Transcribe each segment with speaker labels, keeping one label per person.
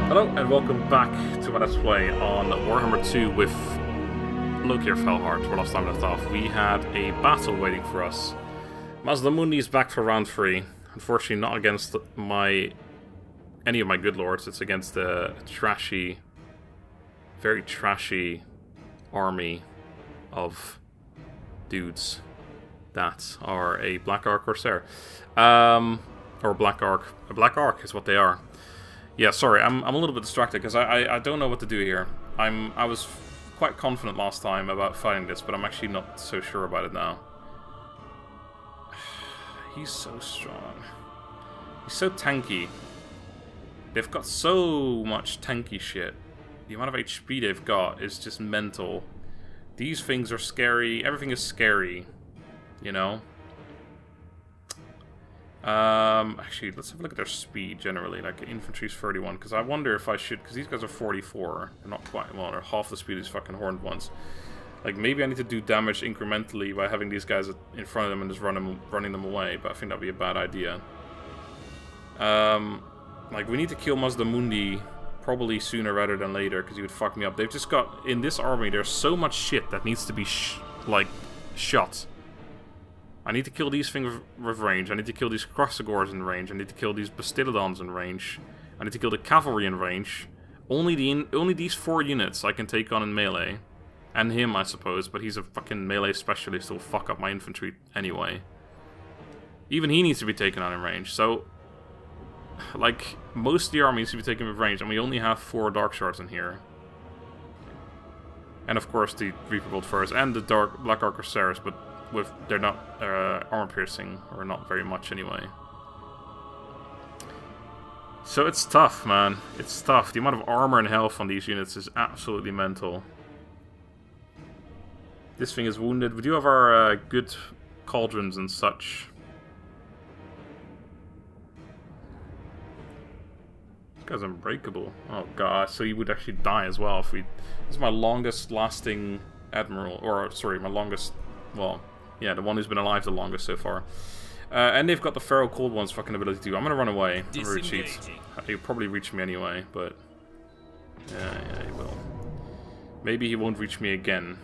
Speaker 1: Hello and welcome back to my Let's Play on Warhammer 2 with Lokhir Fellheart, where last time we left off. We had a battle waiting for us. Mazdamundi is back for round 3. Unfortunately not against any of my good lords, it's against the trashy, very trashy army of dudes that are a Black Ark Corsair. Or Black Ark. A Black Ark is what they are. Yeah, sorry, I'm a little bit distracted because I don't know what to do here. I was quite confident last time about fighting this, but I'm actually not so sure about it now. He's so strong. He's so tanky. They've got so much tanky shit. The amount of HP they've got is just mental. These things are scary. Everything is scary, you know? Actually, let's have a look at their speed generally. Like, infantry's 31, because I wonder if I should, because these guys are 44. They're not quite, well, they're half the speed of these fucking horned ones. Like, maybe I need to do damage incrementally by having these guys in front of them and just running them away, but I think that'd be a bad idea. Like, we need to kill Mazdamundi probably sooner rather than later, because he would fuck me up. They've just got, in this army, there's so much shit that needs to be, shot. I need to kill these things with range. I need to kill these Crossagors in range. I need to kill these Bastillodons in range. I need to kill the cavalry in range. Only these 4 units I can take on in melee. And him, I suppose, but he's a fucking melee specialist who'll fuck up my infantry anyway. Even he needs to be taken on in range. So, like, most of the army needs to be taken with range, and we only have 4 Dark Shards in here. And of course the Reaper Bolt Furs and the Black Ark Corsairs, but they're not armor piercing, or not very much anyway. So it's tough, man. It's tough. The amount of armor and health on these units is absolutely mental. This thing is wounded. We do have our good cauldrons and such. This guy's unbreakable. Oh god, so he would actually die as well if we... This is my longest lasting admiral, or sorry, my longest... Well, yeah, the one who's been alive the longest so far. And they've got the Feral Cold One's fucking ability too. I'm gonna run away. I'm gonna retreat. He'll probably reach me anyway, but... Yeah, he will. Maybe he won't reach me again.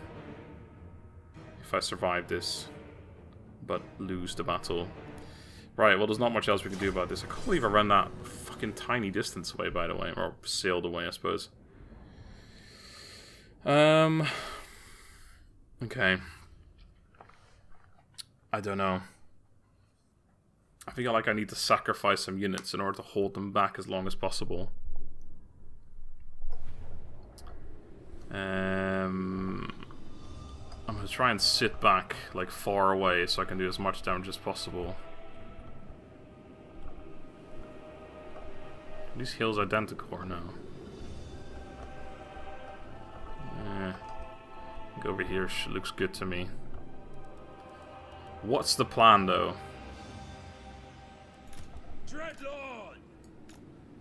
Speaker 1: If I survive this. But lose the battle. Right, well there's not much else we can do about this. I can't believe I ran that fucking tiny distance away, by the way. Or sailed away, I suppose. Okay. I don't know. I feel like I need to sacrifice some units in order to hold them back as long as possible. I'm gonna try and sit back, like, far away so I can do as much damage as possible. Are these hills identical or no? Go over here, looks good to me. What's the plan, though?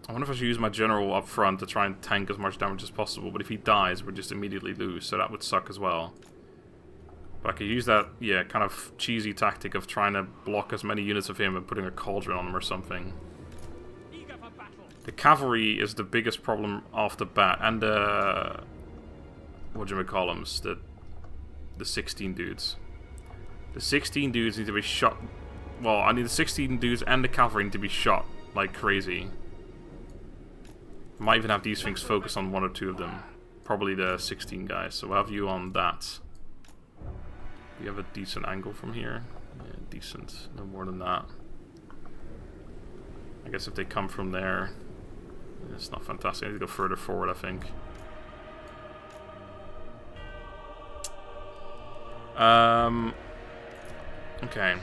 Speaker 1: I wonder if I should use my general up front to try and tank as much damage as possible, but if he dies, we'd just immediately lose, so that would suck as well. But I could use that, yeah, kind of cheesy tactic of trying to block as many units of him and putting a cauldron on him or something. The cavalry is the biggest problem off the bat, and whatchamacallums, the 16 dudes. The 16 dudes need to be shot. Well, I need the 16 dudes and the cavalry need to be shot like crazy. I might even have these things focus on 1 or 2 of them. Probably the 16 guys, so we'll have you on that. We have a decent angle from here. Yeah, decent, no more than that. I guess if they come from there, it's not fantastic. I need to go further forward, I think. Okay.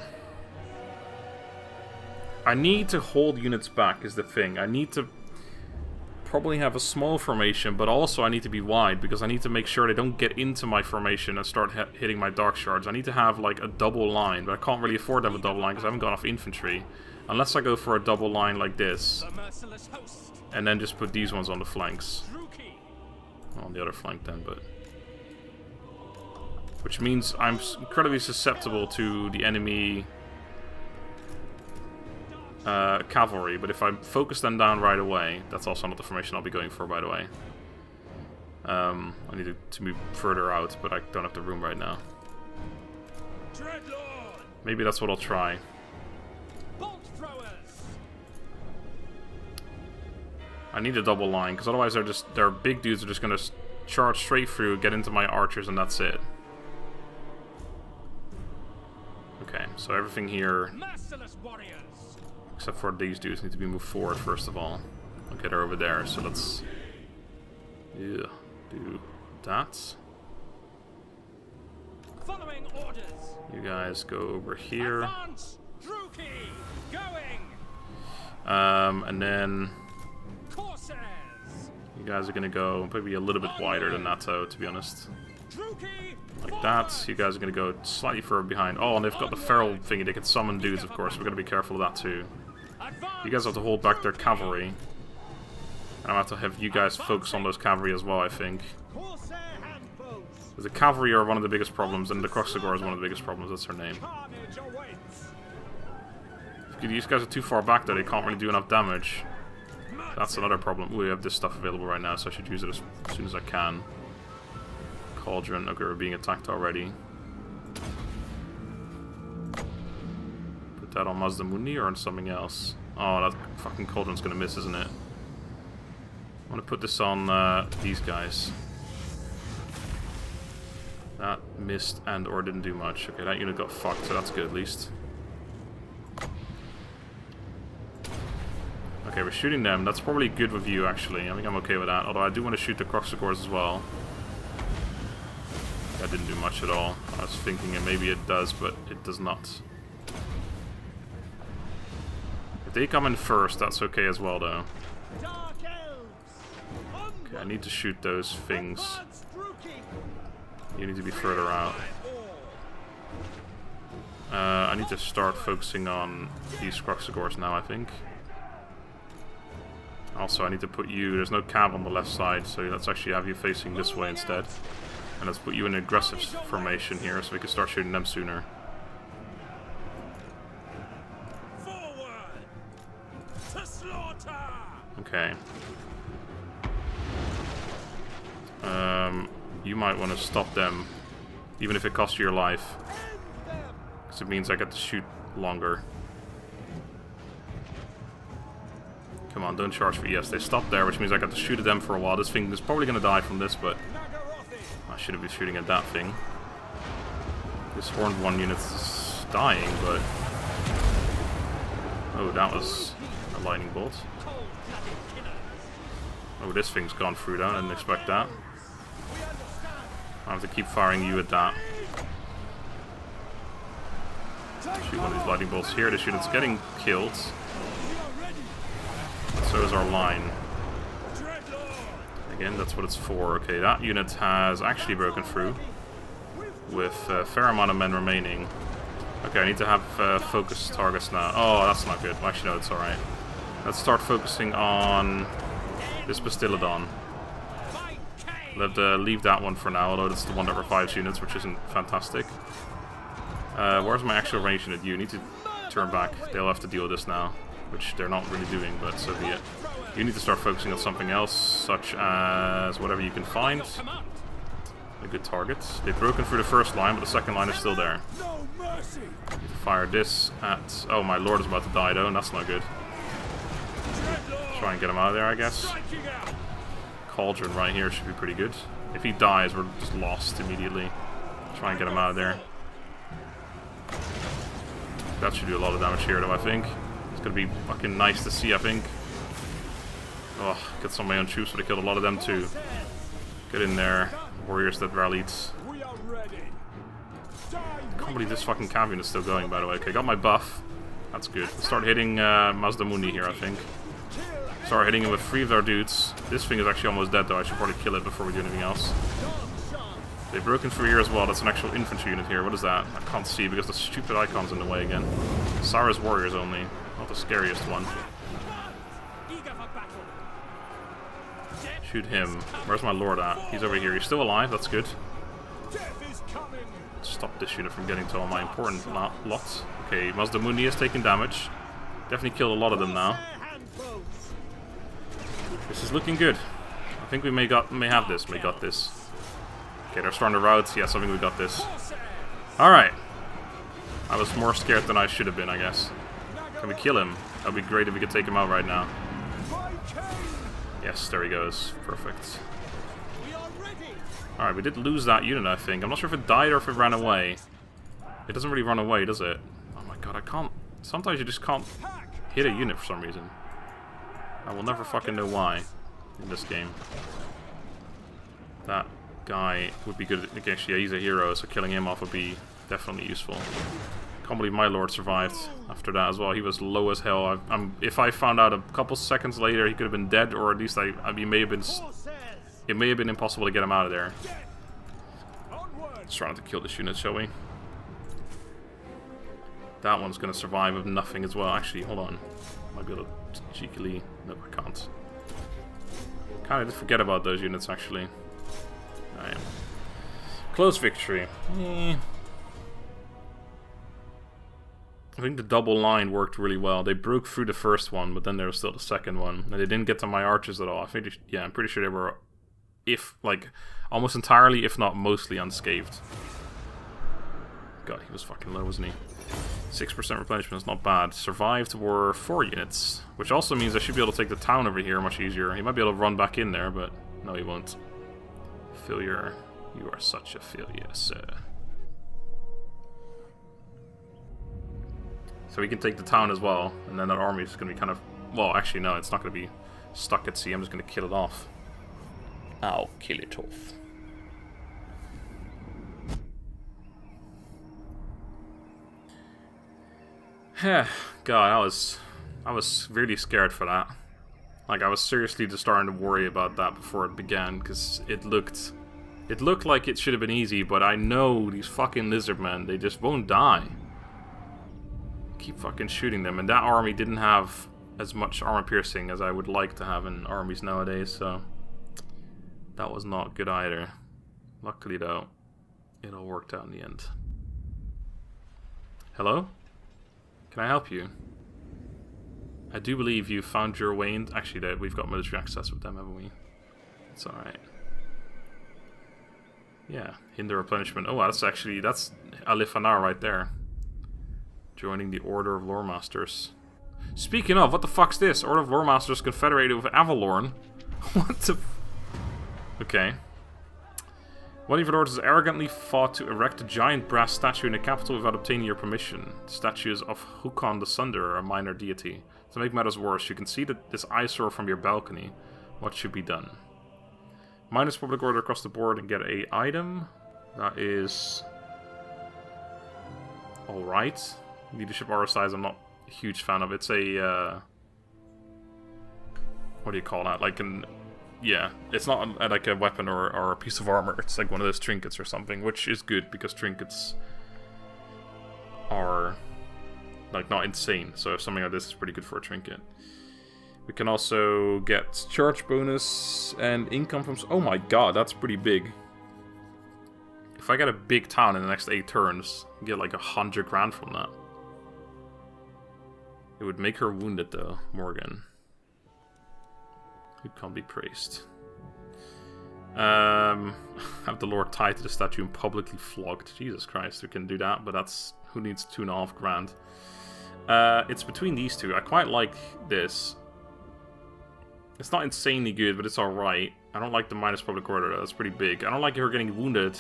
Speaker 1: I need to hold units back is the thing. I need to probably have a small formation, but also I need to be wide because I need to make sure they don't get into my formation and start hitting my Dark Shards. I need to have like a double line, but I can't really afford to have a double line because I haven't got enough infantry. Unless I go for a double line like this. And then just put these ones on the flanks. Well, on the other flank then, but... Which means I'm incredibly susceptible to the enemy cavalry, but if I focus them down right away, that's also not the formation I'll be going for, by the way. I need to move further out, but I don't have the room right now. Maybe that's what I'll try. I need a double line, because otherwise their big dudes are just going to charge straight through, get into my archers, and that's it. Okay, so everything here, except for these dudes, need to be moved forward first of all. Okay, they're over there, so let's do that.
Speaker 2: Following orders.
Speaker 1: You guys go over here.
Speaker 2: Advance, going.
Speaker 1: And then
Speaker 2: Corsairs.
Speaker 1: you guys are gonna go maybe a little bit wider than that, though, to be honest. Like that. You guys are gonna go slightly further behind. Oh, and they've got the feral thingy. They can summon dudes, of course. We're gonna be careful of that too. You guys have to hold back their cavalry. And I'm gonna have to have you guys focus on those cavalry as well, I think. The cavalry are one of the biggest problems, and the Kroxigor is one of the biggest problems. That's her name. If these guys are too far back, though, they can't really do enough damage. That's another problem. Ooh, we have this stuff available right now, so I should use it as soon as I can. Cauldron. Okay, we're being attacked already. Put that on Mazdamundi or on something else. Oh, that fucking cauldron's gonna miss, isn't it? I want to put this on these guys. That missed and or didn't do much. Okay, that unit got fucked, so that's good at least. Okay, we're shooting them. That's probably good with you, actually. I think I'm okay with that. Although I do want to shoot the Kroxigors as well. That didn't do much at all. I was thinking maybe it does, but it does not. If they come in first, that's okay as well, though.
Speaker 2: Dark Elves.
Speaker 1: Okay, I need to shoot those things. You need to be further out. I need to start focusing on these Kroxigors now, I think. Also, I need to put you... There's no cab on the left side, so let's actually have you facing this way instead. And let's put you in an aggressive formation here, so we can start shooting them sooner. Okay. You might want to stop them, even if it costs you your life. Because it means I get to shoot longer. Come on, don't charge for... Yes, they stopped there, which means I got to shoot at them for a while. This thing is probably going to die from this, but... I shouldn't be shooting at that thing. This horned one unit's dying, but... Oh, that was a lightning bolt. Oh, this thing's gone through that. I didn't expect that. I have to keep firing you at that. Shoot one of these lightning bolts here. This unit's getting killed. So is our line. Again, that's what it's for. Okay, that unit has actually broken through. With a fair amount of men remaining. Okay, I need to have focus targets now. Oh, that's not good. Actually, no, it's alright. Let's start focusing on this Bastiladon. Leave that one for now, although it's the one that revives units, which isn't fantastic. Where's my actual range unit? You need to turn back. They'll have to deal with this now, which they're not really doing, but so be it. You need to start focusing on something else, such as whatever you can find. A good target. They've broken through the first line, but the second line is still there. Need to fire this at... Oh, my lord is about to die, though, and that's not good. Try and get him out of there, I guess. Cauldron right here should be pretty good. If he dies, we're just lost immediately. Try and get him out of there. That should do a lot of damage here, though, I think. It's gonna be fucking nice to see, I think. Oh, get some of my own troops, but I killed a lot of them, too. Get in there. Warriors that rallied. I can't believe this fucking cav unit is still going, by the way. Okay, got my buff. That's good. Let's start hitting Mazdamundi here, I think. Start hitting him with 3 of their dudes. This thing is actually almost dead, though. I should probably kill it before we do anything else. They've broken through here as well. That's an actual infantry unit here. What is that? I can't see because the stupid icon's in the way again. Sarah's warriors only. Not the scariest one. Shoot him. Where's my lord at? He's over here. He's still alive. That's good. Stop this unit from getting to all my important lots. Okay, Mazdamundi is taking damage. Definitely killed a lot of them now. This is looking good. I think we may have this. May got this. Okay, they're starting to rout. Yes, I think we got this. Alright. I was more scared than I should have been, I guess. Can we kill him? That would be great if we could take him out right now. Yes, there he goes. Perfect. Alright, we did lose that unit, I think. I'm not sure if it died or if it ran away. It doesn't really run away, does it? Oh my god, I can't... Sometimes you just can't hit a unit for some reason. I will never fucking know why in this game. That guy would be good against... Yeah, he's a hero, so killing him off would be definitely useful. Can't believe my lord survived after that as well. He was low as hell. If I found out a couple seconds later he could have been dead, or at least he may have been... It may have been impossible to get him out of there. Let's try not to kill this unit, shall we? That one's going to survive with nothing as well. Actually, hold on. Might be able to cheekily... No, I can't. Kind of did forget about those units, actually. Alright. Close victory. I think the double line worked really well. They broke through the first one, but then there was still the second one. And they didn't get to my archers at all. I think, yeah, I'm pretty sure they were... almost entirely, if not mostly, unscathed. God, he was fucking low, wasn't he? 6% replenishment is not bad. Survived were 4 units, which also means I should be able to take the town over here much easier. He might be able to run back in there, but no, he won't. Failure. You are such a failure, sir. So we can take the town as well, and then that army is going to be kind of... Well, actually, no, it's not going to be stuck at sea. I'm just going to kill it off. I'll kill it off. God, I was really scared for that. Like, I was seriously just starting to worry about that before it began, because it looked like it should have been easy, but I know these fucking lizardmen, they just won't die. Keep fucking shooting them, and that army didn't have as much armor piercing as I would like to have in armies nowadays, so that was not good either. Luckily though, it all worked out in the end. Hello? Can I help you? I do believe you found your way in... Actually, we've got military access with them, haven't we? It's alright. Yeah, hinder replenishment. Oh, that's Alifanar right there. Joining the Order of Lore Masters. Speaking of, what the fuck's this? Order of Lore Masters confederated with Avalorn? What the... Okay. One of your lords has arrogantly fought to erect a giant brass statue in the capital without obtaining your permission. The statues of Hukon the Sunder, a minor deity. To make matters worse, you can see this eyesore from your balcony. What should be done? Minus public order across the board and get a item. That is... alright. Leadership aura size, I'm not a huge fan of. It's a... what do you call that? Like an... Yeah, it's not like a weapon or a piece of armor. It's like one of those trinkets or something, which is good because trinkets are like not insane. So if something like this is pretty good for a trinket. We can also get charge bonus and income from... Oh my god, that's pretty big. If I get a big town in the next 8 turns, I get like 100 grand from that. It would make her wounded though, Morgan. Who can't be praised. Have the Lord tied to the statue and publicly flogged. Jesus Christ, we can do that, but that's... Who needs 2.5 grand? It's between these two. I quite like this. It's not insanely good, but it's alright. I don't like the minus public order, though. That's pretty big. I don't like her getting wounded,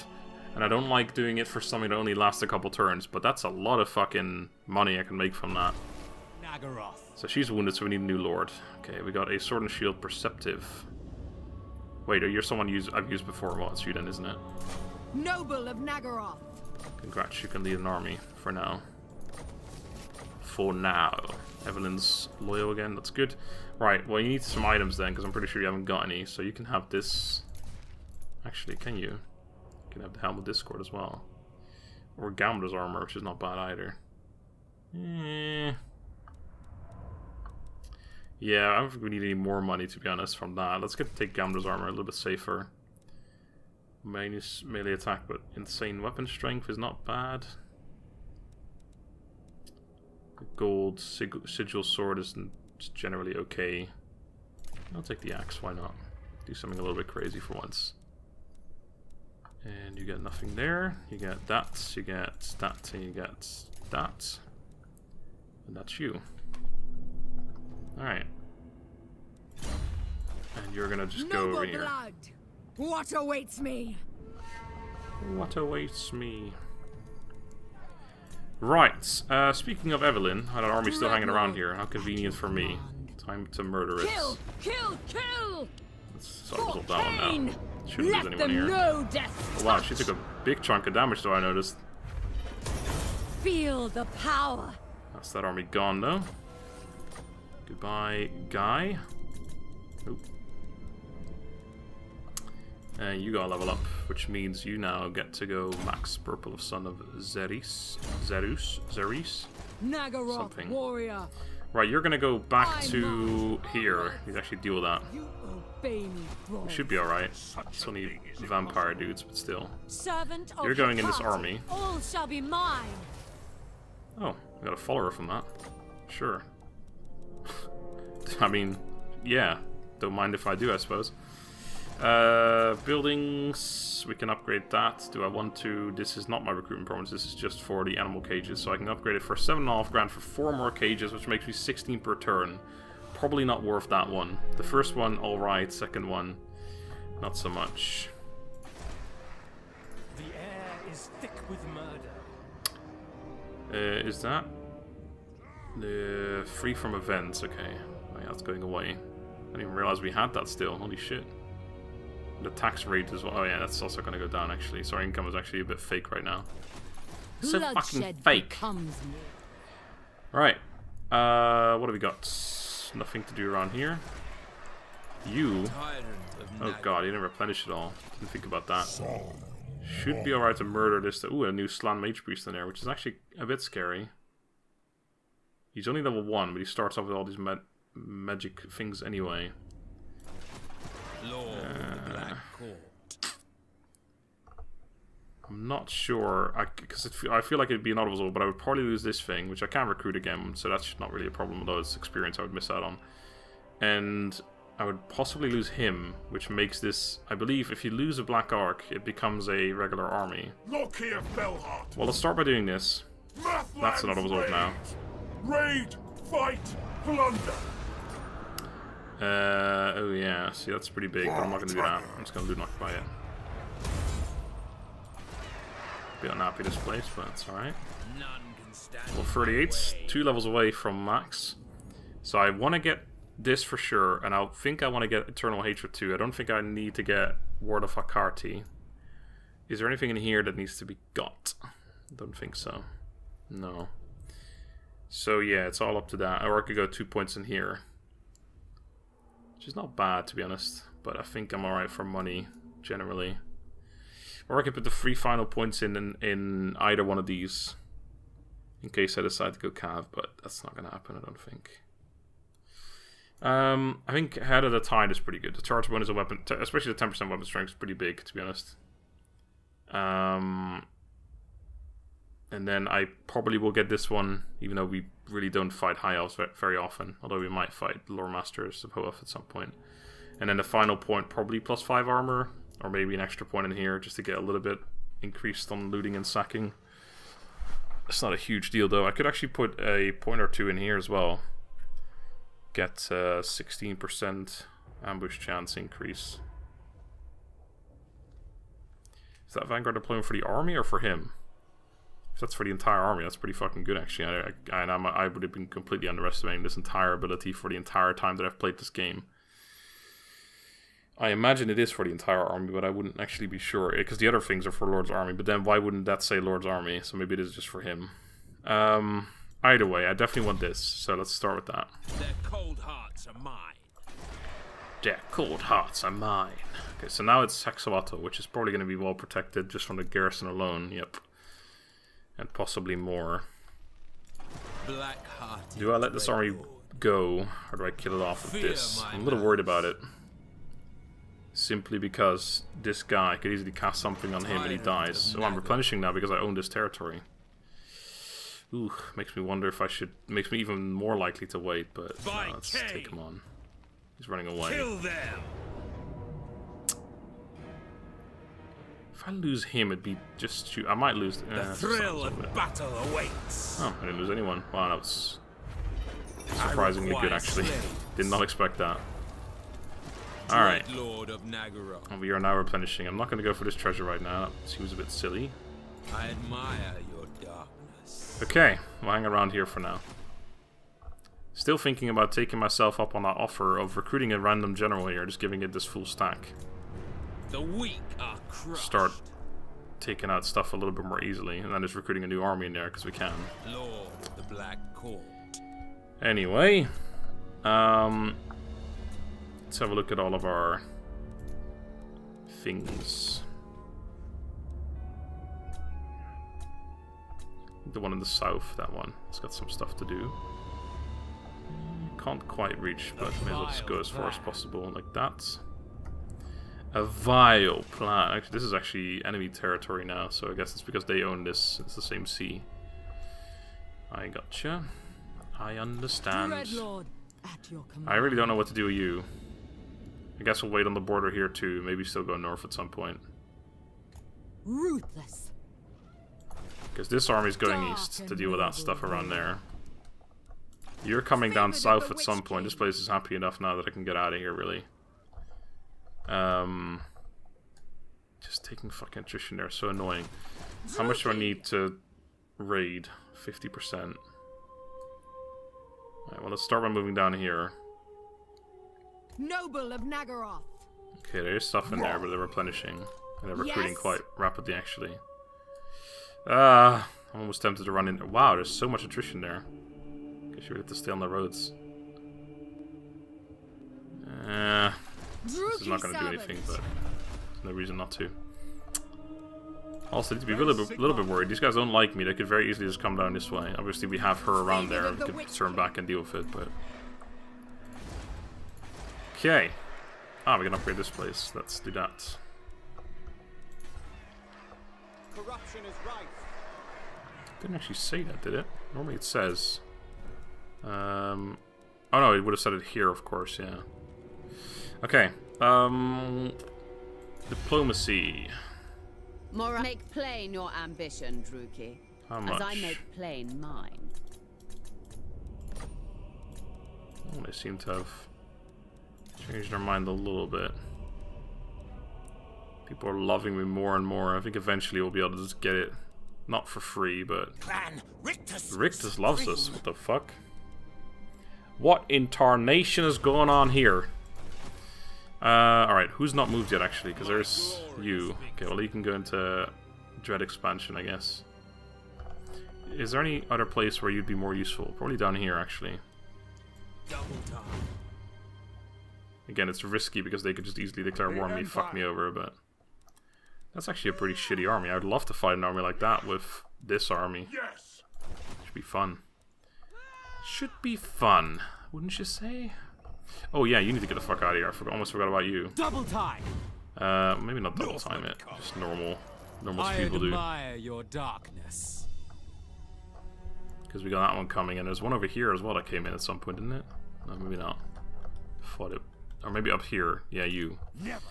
Speaker 1: and I don't like doing it for something that only lasts a couple turns, but that's a lot of fucking money I can make from that. So she's wounded, so we need a new lord. Okay, we got a sword and shield perceptive. Wait, you're someone I've used before. Well, it's you then, isn't it?
Speaker 3: Noble of Nagaroth.
Speaker 1: Congrats, you can lead an army for now. For now. Evelyn's loyal again, that's good. Right, well you need some items then, because I'm pretty sure you haven't got any. So you can have this. Actually, can you? You can have the Helm of Discord as well. Or Gambler's armor, which is not bad either. Yeah, I don't think we need any more money, to be honest, from that. Let's take Gambler's armor, a little bit safer. Minus melee attack, but insane weapon strength is not bad. Gold sigil sword is generally okay. I'll take the axe, why not? Do something a little bit crazy for once. And you get nothing there. You get that, you get that, and you get that. And that's you. Alright. And you're gonna just go over here.
Speaker 3: Blood. What awaits me?
Speaker 1: What awaits me? Right. Speaking of Evelyn, had an army still hanging around here. How convenient for me. Time to murder it.
Speaker 3: Kill! Kill! Kill!
Speaker 1: Let's resolve that one now. Shouldn't lose
Speaker 3: Let
Speaker 1: anyone
Speaker 3: them
Speaker 1: here.
Speaker 3: know death.
Speaker 1: Oh, wow, she took a big chunk of damage though, I noticed.
Speaker 3: Feel the power.
Speaker 1: That's that army gone though. Goodbye, guy. Oop. And you gotta level up, which means you now get to go max purple of son of Zeris.
Speaker 3: Nagaroth,
Speaker 1: Something.
Speaker 3: warrior.
Speaker 1: Right, you're gonna go back to here. You actually deal with that.
Speaker 3: You obey me, bro.
Speaker 1: Should be alright. It's only vampire dudes, but still.
Speaker 3: Servant of
Speaker 1: You're going in this
Speaker 3: Hecate,
Speaker 1: army.
Speaker 3: All shall be mine.
Speaker 1: Oh, I got a follower from that. Sure. I mean, yeah. Don't mind if I do, I suppose. Buildings, we can upgrade that. Do I want to? This is not my recruitment promise, this is just for the animal cages. So I can upgrade it for 7.5 grand for 4 more cages, which makes me 16 per turn. Probably not worth that one. The first one, alright. Second one, not so much.
Speaker 2: The air is thick with murder.
Speaker 1: Is that? Free from events, okay. Oh, yeah, that's going away. I didn't even realize we had that still, holy shit. The tax rate as well. Oh yeah, that's also going to go down actually. So our income is actually a bit fake right now. So fucking fake. Right. What have we got? Nothing to do around here. You. Oh god, you didn't replenish it all. Didn't think about that. Should be alright to murder this. Ooh, a new Slan Mage Priest in there, which is actually a bit scary. He's only level 1, but he starts off with all these magic things anyway. I'm not sure, because I feel like it'd be an audible, but I would probably lose this thing, which I can recruit again, so that's not really a problem, although it's experience I would miss out on. And I would possibly lose him, which makes this, I believe, if you lose a Black Ark, it becomes a regular army.
Speaker 4: Lokhir Fellheart.
Speaker 1: Well, let's start by doing this. That's an audible now.
Speaker 4: Raid, fight, plunder.
Speaker 1: Oh yeah, see that's pretty big, but I'm not going to do that. I'm just going to do knock by it. Bit unhappy this place, but it's alright. Well, 38's 2 levels away from max. So I want to get this for sure, and I think I want to get Eternal Hatred too. I don't think I need to get Word of Hecate. Is there anything in here that needs to be got? Don't think so. No. So yeah, it's all up to that. Or I could go 2 points in here. Which is not bad, to be honest. But I think I'm alright for money, generally. Or I could put the 3 final points in either one of these. In case I decide to go Cav, but that's not going to happen, I don't think. I think Head of the Tide is pretty good. The charge bonus of weapon, especially the 10% weapon strength, is pretty big, to be honest. And then I probably will get this one, even though we really don't fight High Elves very often. Although we might fight Lore Masters of Hoeth at some point. And then the final point, probably +5 armor, or maybe an extra point in here, just to get a little bit increased on looting and sacking. It's not a huge deal, though. I could actually put a point or 2 in here as well. Get 16% ambush chance increase. Is that Vanguard deployment for the army or for him? If that's for the entire army, that's pretty fucking good, actually. I would have been completely underestimating this entire ability for the entire time that I've played this game. I imagine it is for the entire army, but I wouldn't actually be sure. Because the other things are for Lord's army, but then why wouldn't that say Lord's army? So maybe it is just for him. Either way, I definitely want this, so let's start with that.
Speaker 2: Their cold hearts are mine.
Speaker 1: Their cold hearts are mine. Okay, so now it's Hexawato, which is probably going to be well protected just from the garrison alone. Yep. And possibly more. Do I let this army go, or do I kill it off with this? I'm a little worried about it. Simply because this guy could easily cast something on him and he dies. So I'm replenishing now because I own this territory. Ooh, makes me wonder if I should... Makes me even more likely to wait, but let's
Speaker 2: By
Speaker 1: take him on. He's running away.
Speaker 2: Kill them.
Speaker 1: If I lose him, it'd be just shoot. I might lose.
Speaker 2: The thrill of battle awaits.
Speaker 1: Oh, I didn't lose anyone. Wow, that was surprisingly good, actually. Did not expect that. Alright.
Speaker 2: Lord of Nagara.
Speaker 1: And we are now replenishing. I'm not going to go for this treasure right now. That seems a bit silly.
Speaker 2: I admire your darkness.
Speaker 1: Okay, we'll hang around here for now. Still thinking about taking myself up on that offer of recruiting a random general here, just giving it this full stack.
Speaker 2: The weak are crushed.
Speaker 1: Start taking out stuff a little bit more easily, and then just recruiting a new army in there because we can.
Speaker 2: Lord of the Black Court.
Speaker 1: Anyway, let's have a look at all of our things. The one in the south, that one, it's got some stuff to do. Can't quite reach, but may as well just go as far as possible, like that. A vile plan. Actually, this is actually enemy territory now, so I guess it's because they own this. It's the same sea. I gotcha. I understand.
Speaker 3: Dreadlord, at your command.
Speaker 1: I really don't know what to do with you. I guess we'll wait on the border here too. Maybe still go north at some point.
Speaker 3: Ruthless.
Speaker 1: Because this army's going east to deal with that stuff around there. You're coming down south at some point. This place is happy enough now that I can get out of here, really. Just taking fucking attrition there, so annoying. How much do I need to raid? 50%. Alright, well, let's start by moving down here.
Speaker 3: Noble of Nagaroth.
Speaker 1: Okay, there's stuff in there, but they're replenishing. And they're recruiting quite rapidly, actually. I'm almost tempted to run in there. Wow, there's so much attrition there. Guess you have to stay on the roads. This is not going to do anything, but there's no reason not to. Also, need to be a little bit worried. These guys don't like me. They could very easily just come down this way. Obviously, we have her around there. We could turn back and deal with it, but... Okay. Ah, we can upgrade this place. Let's do that.
Speaker 5: Corruption is rife.
Speaker 1: Didn't actually say that, did it? Normally it says... Oh no, it would have said it here, of course, yeah. Okay. Diplomacy.
Speaker 6: Make plain your ambition, Druki.
Speaker 1: How much?
Speaker 6: As I make plain mine.
Speaker 1: Oh, they seem to have changed their mind a little bit. People are loving me more and more. I think eventually we'll be able to just get it. Not for free, but...
Speaker 2: Clan Rictus.
Speaker 1: Rictus loves us. What the fuck? What in tarnation is going on here? Alright, who's not moved yet, actually? Because there's you. Okay, well, you can go into Dread Expansion, I guess. Is there any other place where you'd be more useful? Probably down here, actually.
Speaker 2: Double time.
Speaker 1: Again, it's risky because they could just easily declare war on me, fuck me over, but... That's actually a pretty shitty army. I'd love to fight an army like that with this army.
Speaker 4: Yes.
Speaker 1: Should be fun. Should be fun, wouldn't you say? Oh yeah, you need to get the fuck out of here. I almost forgot about you.
Speaker 2: Double time.
Speaker 1: Maybe not double time it. Just normal speed will do.
Speaker 2: I admire your darkness.
Speaker 1: Because we got that one coming, and there's one over here as well that came in at some point, didn't it? No, maybe not. Fought it, or maybe up here. Yeah, you.
Speaker 2: Never.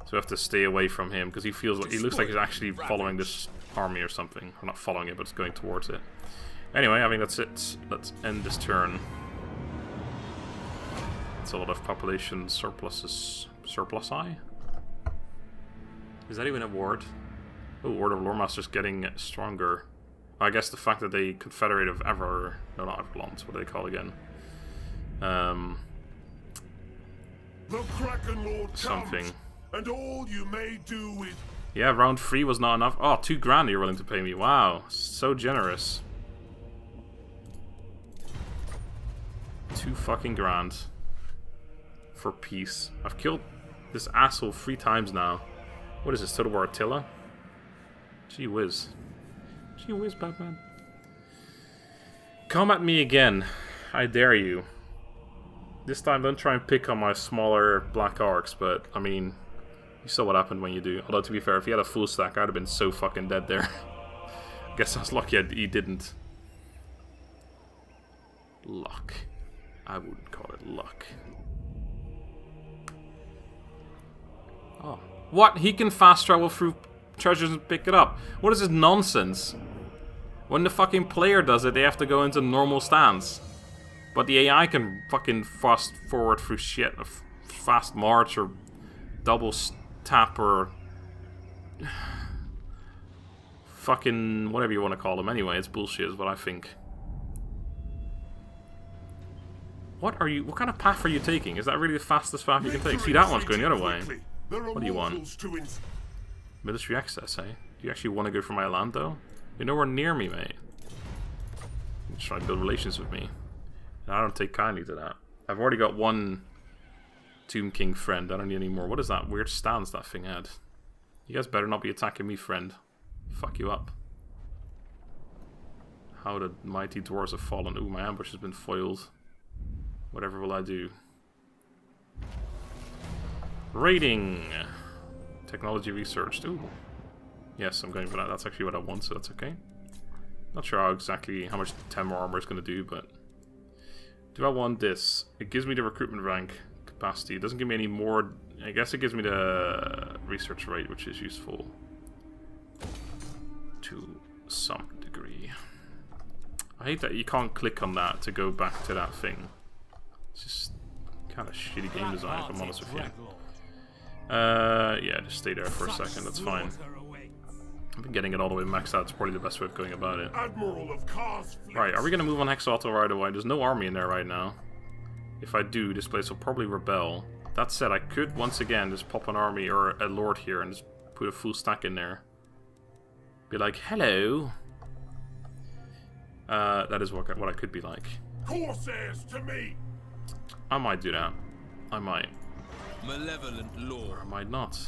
Speaker 1: So we have to stay away from him because he looks like he's actually following this army or something. Or not following it, but it's going towards it. Anyway, I think that's it. Let's end this turn. It's a lot of population surpluses. Surplus-I? Is that even a ward? Oh, Ward of Loremaster's getting stronger. I guess the fact that they confederate of Ever... No, not Everlands. What do they call it again?
Speaker 4: The Kraken Lord
Speaker 1: Something.
Speaker 4: comes, and all you may do with...
Speaker 1: Yeah, round 3 was not enough. Oh, 2 grand you're willing to pay me. Wow, so generous. 2 fucking grand. For peace. I've killed this asshole 3 times now. What is this, Total War Attila? Gee whiz. Gee whiz, Batman. Come at me again. I dare you. This time, don't try and pick on my smaller black arcs, but, I mean, you saw what happened when you do. Although, to be fair, if he had a full stack, I'd have been so fucking dead there. I guess I was lucky he didn't. luck. I wouldn't call it luck. Oh. What? He can fast travel through treasures and pick it up. What is this nonsense? When the fucking player does it, they have to go into normal stance. But the AI can fucking fast forward through shit. Fast march or double tap or... fucking whatever you want to call them. Anyway, it's bullshit is what I think. What kind of path are you taking? Is that really the fastest path you can take? See, that one's going the other way. What do you want? Military access, eh? Do you actually want to go for my land, though? You're nowhere near me, mate. You're trying to build relations with me. And I don't take kindly to that. I've already got one Tomb King friend. I don't need any more. What is that weird stance that thing had? You guys better not be attacking me, friend. Fuck you up. How the mighty dwarves have fallen. Ooh, my ambush has been foiled. Whatever will I do? Raiding! Technology researched. Ooh. Yes, I'm going for that. That's actually what I want, so that's okay. Not sure how much 10 more armor is going to do, but... Do I want this? It gives me the recruitment rank capacity. It doesn't give me any more... I guess it gives me the research rate, which is useful. To some degree. I hate that you can't click on that to go back to that thing. It's just kind of shitty game design, if I'm honest with you. Yeah, just stay there for a second, that's fine. I've been getting it all the way maxed out, it's probably the best way of going about it. Right, are we going to move on Hexalto right away? There's no army in there right now. If I do, this place will probably rebel. That said, I could once again just pop an army or a lord here and just put a full stack in there. Be like, hello. That is what I could be like.
Speaker 4: Corsairs to me.
Speaker 1: I might do that. I might.
Speaker 2: Malevolent lord.
Speaker 1: Or I might not.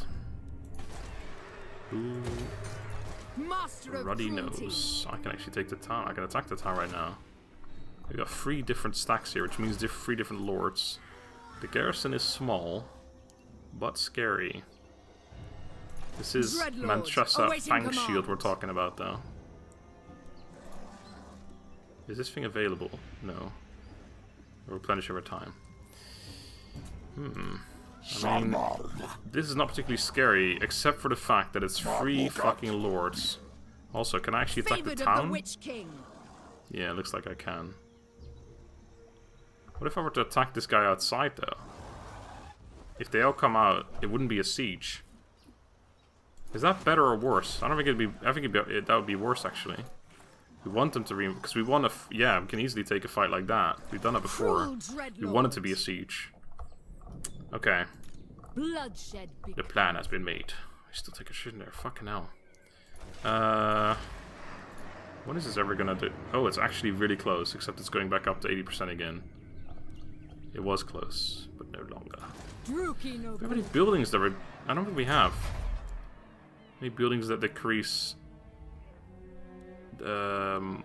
Speaker 1: Ooh.
Speaker 3: Master of
Speaker 1: Ruddy
Speaker 3: cruelty.
Speaker 1: nose. I can actually take the town. I can attack the town right now. We got 3 different stacks here, which means 3 different lords. The garrison is small, but scary. This is Mantressa Fang Shield we're talking about, though. Is this thing available? No. Replenish over time. I mean, this is not particularly scary, except for the fact that it's 3 fucking lords. Also, can I actually attack the town? Yeah, it looks like I can. What if I were to attack this guy outside, though? If they all come out, it wouldn't be a siege. Is that better or worse? I don't think it'd be. I think that would be worse, actually. We want them to because we want to. Yeah, we can easily take a fight like that. We've done it before. We want it to be a siege. Okay.
Speaker 3: Bloodshed.
Speaker 1: The plan has been made. I still take a shit in there. Fucking hell. When is this ever gonna do? Oh, it's actually really close. Except it's going back up to 80% again. It was close, but no longer. Do we have any buildings that are... I don't think we have. Any buildings that decrease... or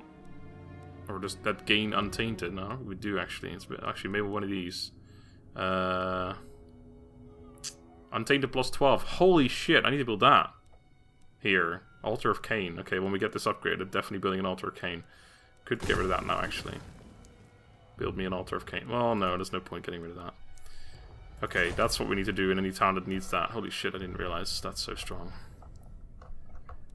Speaker 1: just that gain untainted? No, we do actually. It's actually maybe one of these. Untainted plus 12. Holy shit, I need to build that. Here. Altar of Cain. Okay, when we get this upgraded, definitely building an Altar of Cain. Could get rid of that now, actually. Build me an Altar of Cain. Well, no, there's no point getting rid of that. Okay, that's what we need to do in any town that needs that. Holy shit, I didn't realize that's so strong.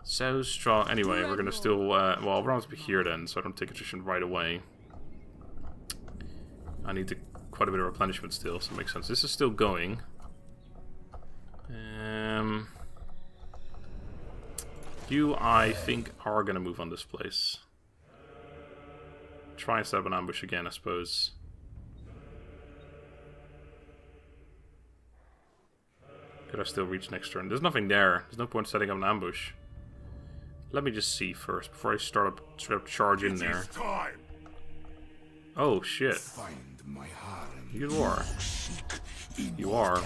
Speaker 1: So strong. Anyway, we're gonna still, well, we're going to be here then, so I don't take attrition right away. I need quite a bit of replenishment still, so it makes sense. This is still going. You, I think, are gonna move on this place. Try and set up an ambush again, I suppose. Could I still reach next turn? There's nothing there. There's no point setting up an ambush. Let me just see first before I start up charge in there. Oh shit! You are. You are.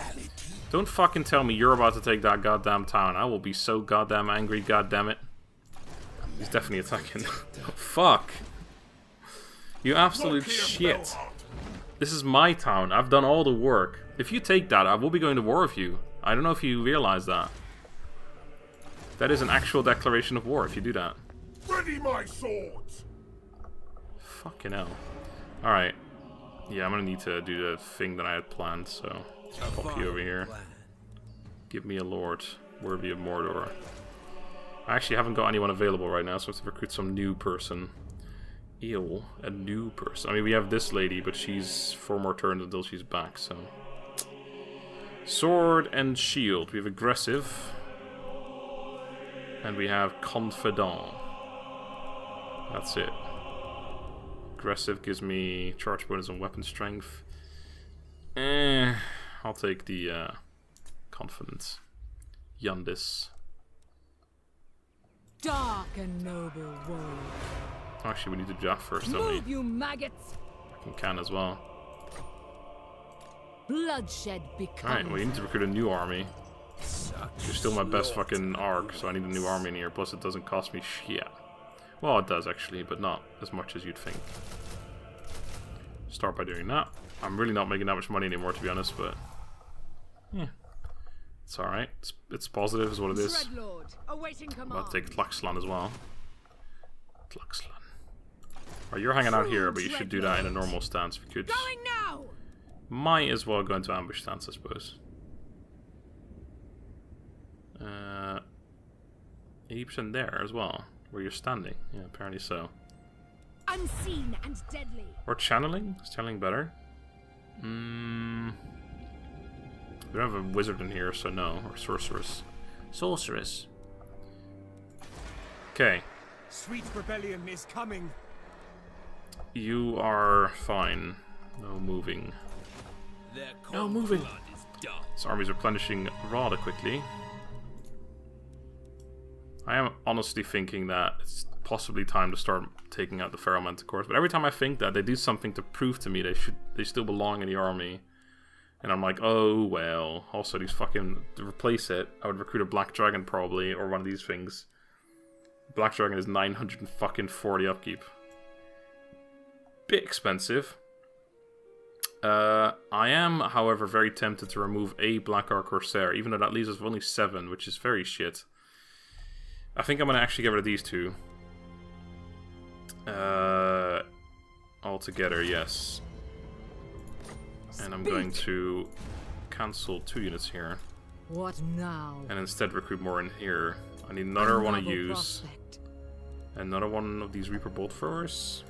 Speaker 1: Don't fucking tell me you're about to take that goddamn town. I will be so goddamn angry. Goddammit. He's definitely attacking. Fuck. You absolute shit. This is my town. I've done all the work. If you take that, I will be going to war with you. I don't know if you realize that. That is an actual declaration of war if you do that.
Speaker 4: Ready my swords.
Speaker 1: Fucking hell. Alright. Yeah, I'm gonna need to do the thing that I had planned, so pop you over here. Give me a lord worthy of Mordor. I actually haven't got anyone available right now, so I have to recruit some new person. Ew, a new person. I mean, we have this lady, but she's 4 more turns until she's back, so... Sword and shield. We have aggressive. And we have confidant. That's it. Aggressive gives me charge bonus and weapon strength. I'll take the confidence. Yandis.
Speaker 3: Dark and noble warrior.
Speaker 1: Actually, we need to Jaff first, don't
Speaker 3: Move,
Speaker 1: we?
Speaker 3: you maggots!
Speaker 1: I can as well.
Speaker 3: Bloodshed becomes.
Speaker 1: Alright, well, you need to recruit a new army. You're still my best fucking arc, so I need a new army in here. Plus, it doesn't cost me shit. Well, it does actually, but not as much as you'd think. Start by doing that. I'm really not making that much money anymore, to be honest, but yeah, it's alright. It's positive, is what it is.
Speaker 3: Dreadlord, awaiting command.
Speaker 1: I'll take Tlaxlan as well. Tlaxlan. Alright, you're hanging out here, but you should do that in a normal stance if you could.
Speaker 3: Going now.
Speaker 1: Might as well go into ambush stance, I suppose. 80% there as well, where you're standing. Yeah, apparently so.
Speaker 3: Unseen and deadly.
Speaker 1: Or channeling? Is channeling better? We don't have a wizard in here, so no. Or sorceress. Sorceress. Okay.
Speaker 5: Sweet rebellion is coming.
Speaker 1: You are fine. No moving. No moving. This army's replenishing rather quickly. I am honestly thinking that it's possibly time to start taking out the Feral Manticores, but every time I think that, they do something to prove to me they still belong in the army. And I'm like, oh well. Also, these fucking... To replace it, I would recruit a Black Dragon probably, or one of these things. Black Dragon is 940 upkeep. Bit expensive. I am, however, very tempted to remove a Blackguard Corsair, even though that leaves us with only 7, which is very shit. I think I'm going to actually get rid of these 2. Altogether, yes. And I'm going to cancel 2 units here.
Speaker 3: What now?
Speaker 1: And instead recruit more in here. I need another one to use.
Speaker 3: Prospect.
Speaker 1: Another one of these Reaper Bolt Throwers.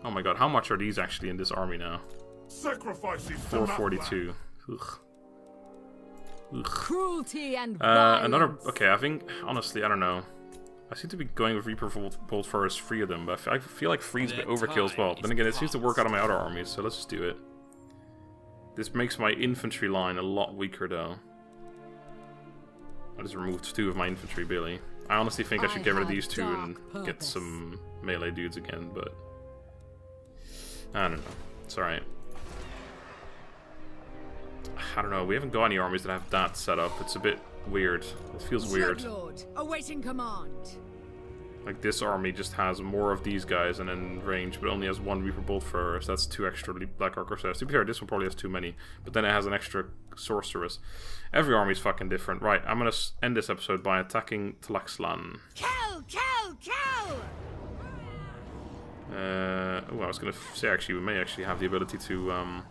Speaker 1: Oh my god, how much are these actually in this army now?
Speaker 4: Sacrifices
Speaker 1: 442. Ugh. Ugh.
Speaker 3: Cruelty and
Speaker 1: another...
Speaker 3: violence.
Speaker 1: Okay, I think... Honestly, I don't know. I seem to be going with Reaper Bolt Throwers, 3 of them, but I feel like 3's a bit overkill as well. But then again, it seems to work out of my other armies, so let's just do it. This makes my infantry line a lot weaker, though. I just removed 2 of my infantry, Billy. I honestly think I should get rid of these 2 and get some melee dudes again, but... I don't know. It's alright. I don't know, we haven't got any armies that have that set up. It's a bit weird. It feels weird.
Speaker 3: Dreadlord, awaiting command.
Speaker 1: Like, this army just has more of these guys and in range, but only has 1 Reaper Bolt Thrower, so that's 2 extra Blackguard Corsairs. To be fair, this one probably has too many, but then it has an extra Sorceress. Every army's fucking different. Right, I'm gonna end this episode by attacking Tlaxlan.
Speaker 3: Kill!
Speaker 1: Oh, I was gonna say, actually, we may actually have the ability to, what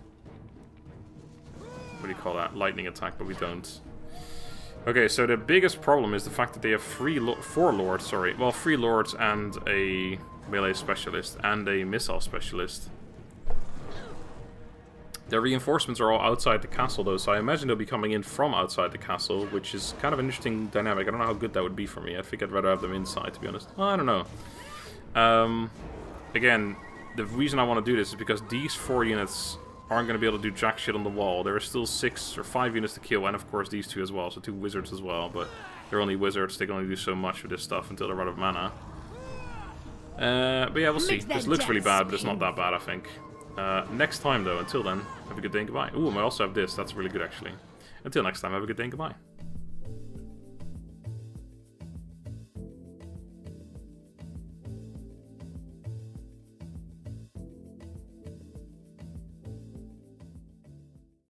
Speaker 1: do you call that? Lightning attack, but we don't. Okay, so the biggest problem is the fact that they have 3 lords and a melee specialist and a missile specialist. Their reinforcements are all outside the castle, though, so I imagine they'll be coming in from outside the castle, which is kind of an interesting dynamic. I don't know how good that would be for me. I think I'd rather have them inside, to be honest. Well, I don't know. Again, the reason I want to do this is because these 4 units aren't going to be able to do jack shit on the wall. There are still 6 or 5 units to kill, and of course these 2 as well, so 2 wizards as well, but they're only wizards, they can only do so much with this stuff until they're out of mana. But yeah, we'll see. This looks really bad, but it's not that bad, I think. Next time, though, until then, have a good day and goodbye. Ooh, I also have this, that's really good, actually. Until next time, have a good day and goodbye.